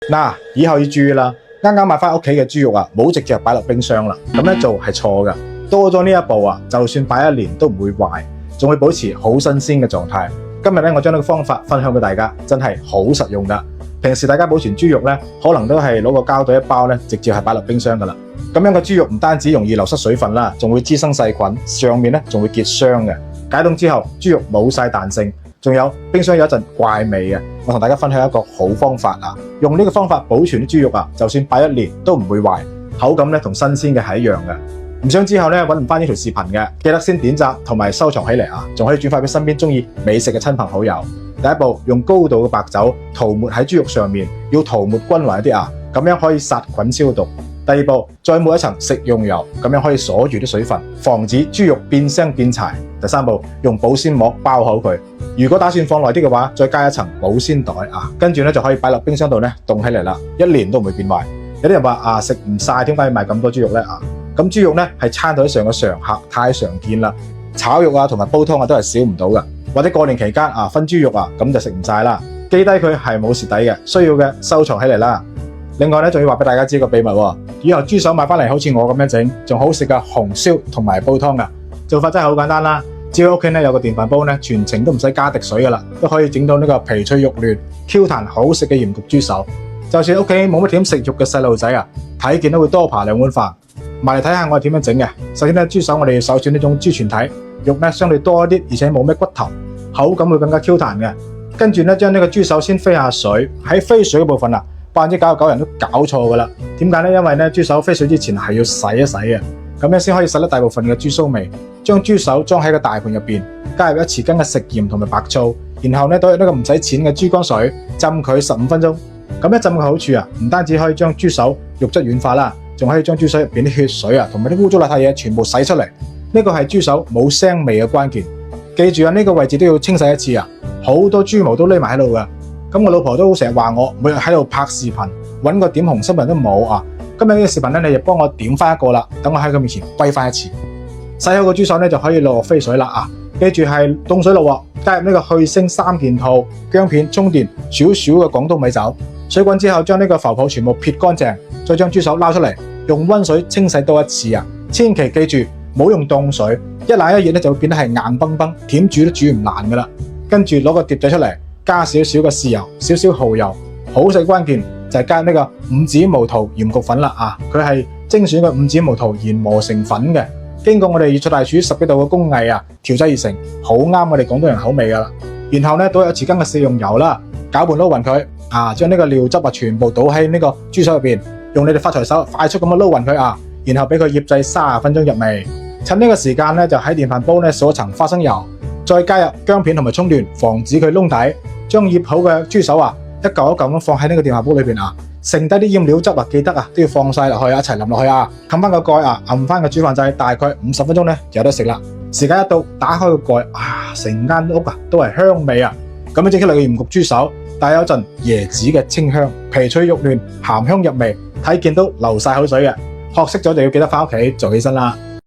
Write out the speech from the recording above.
嗱，以後要注意啦，啱啱買翻屋企嘅豬肉啊，唔好直接擺落冰箱啦，咁樣做係錯㗎。多咗呢一步啊，就算擺1年都唔會壞，仲會保持好新鮮嘅狀態。今日咧，我將呢個方法分享俾大家，真係好實用㗎。平時大家保存豬肉咧，可能都係攞個膠袋一包咧，直接係擺落冰箱㗎啦。咁樣嘅豬肉唔單止容易流失水分啦，仲會滋生細菌，上面咧仲會結霜嘅。解凍之後，豬肉冇晒彈性，仲有冰箱有一陣怪味嘅。我同大家分享一個好方法啊，用呢個方法保存啲豬肉啊，就算擺1年都唔會壞，口感咧同新鮮嘅係一樣嘅。唔想之後咧揾唔翻呢條視頻嘅，記得先點讚同埋收藏起嚟啊，仲可以轉發俾身邊中意美食嘅親朋好友。第一步，用高度嘅白酒塗抹喺豬肉上面，要塗抹均勻一啲啊，咁樣可以殺菌消毒。第二步，再抹一層食用油，咁樣可以鎖住啲水分，防止豬肉變腥變柴。第三步，用保鮮膜包好佢。如果打算放耐啲嘅話，再加一層保鮮袋啊，跟住咧就可以擺落冰箱度咧凍起嚟啦，1年都唔會變壞。有啲人話啊，食唔晒，點解要買咁多豬肉咧啊？咁豬肉咧係餐台上嘅常客，太常見啦。炒肉啊同埋煲湯啊都係少唔到噶。或者過年期間啊分豬肉啊，咁就食唔晒啦。記低佢係冇蝕底嘅，需要嘅收藏起嚟啦。另外咧，仲要話俾大家知個秘密喎，以後豬手買翻嚟好似我咁樣整，仲好食嘅紅燒同埋煲湯噶。做法真係好簡單啦，只要屋企咧有個電飯煲咧，全程都唔使加滴水噶啦，都可以整到呢個皮脆肉嫩、Q 彈好食嘅鹽焗豬手。就算屋企冇乜點食肉嘅細路仔啊，睇見都會多扒2碗飯。埋嚟睇下我係點樣整嘅。首先咧，豬手我哋要首選呢種豬全體，肉咧相對多一啲，而且冇咩骨頭，口感會更加 Q 彈嘅。跟住咧，將呢個豬手先飛下水，喺飛水嘅部分啊，99%人都搞錯噶啦。點解咧？因為咧豬手飛水之前係要洗一洗嘅，咁樣先可以洗得大部分嘅豬騷味。將豬手裝喺個大盤入邊，加入1匙羹嘅食鹽同埋白醋，然後咧倒入呢個唔使錢嘅豬肝水，浸佢15分鐘。咁一浸嘅好處啊，唔單止可以將豬手肉質軟化啦，仲可以將豬手入邊啲血水啊，同埋啲污糟邋遢嘢全部洗出嚟。呢個係豬手冇腥味嘅關鍵。記住啊，呢個位置都要清洗一次啊，好多豬毛都匿埋喺度噶。咁我老婆都成日話我每日喺度拍視頻，揾個點紅心人都冇啊。今日呢個視頻咧，你就幫我點翻一個啦，等我喺佢面前揮翻一次。洗好個豬手咧，就可以落飛水啦啊！記住係凍水落鑊，加入呢個去腥3件套、薑片、蔥段、少少嘅廣東米酒。水滾之後，將呢個浮泡全部撇乾淨，再將豬手撈出嚟，用溫水清洗多一次啊！千祈記住，唔好用凍水，一冷一熱咧就會變得係硬崩崩，點煮都煮唔爛噶啦。跟住攞個碟仔出嚟，加少少嘅豉油、少少蠔油，好食關鍵就係加呢個五指毛桃鹽焗粉啦啊！佢係精選嘅五指毛桃研磨成粉嘅。經過我哋粵菜大廚10幾度嘅工藝啊，調製而成，好啱我哋廣東人口味噶啦。然後咧倒入1匙羹嘅食用油啦，攪拌撈勻佢啊，將呢個料汁啊全部倒喺呢個豬手入邊，用你哋發財手快速咁樣撈勻佢啊，然後俾佢醃製30分鐘入味。趁呢個時間咧，就喺電飯煲咧掃一層花生油，再加入薑片同埋蔥段，防止佢燶底。將醃好嘅豬手啊，一嚿一嚿咁放喺呢個電飯煲裏邊啊。剩低啲醃料汁啊，記得啊都要放晒落去，一齊淋落去啊！冚翻個蓋啊，撳翻個煮飯掣，大概50分鐘咧就有得食啦。時間一到，打開個蓋啊，成間屋啊都係香味啊！咁樣整出嚟嘅鹽焗豬手，帶有陣椰子嘅清香，皮脆肉嫩，鹹香入味，睇見都流晒口水嘅。學識咗就要記得翻屋企做起身啦〜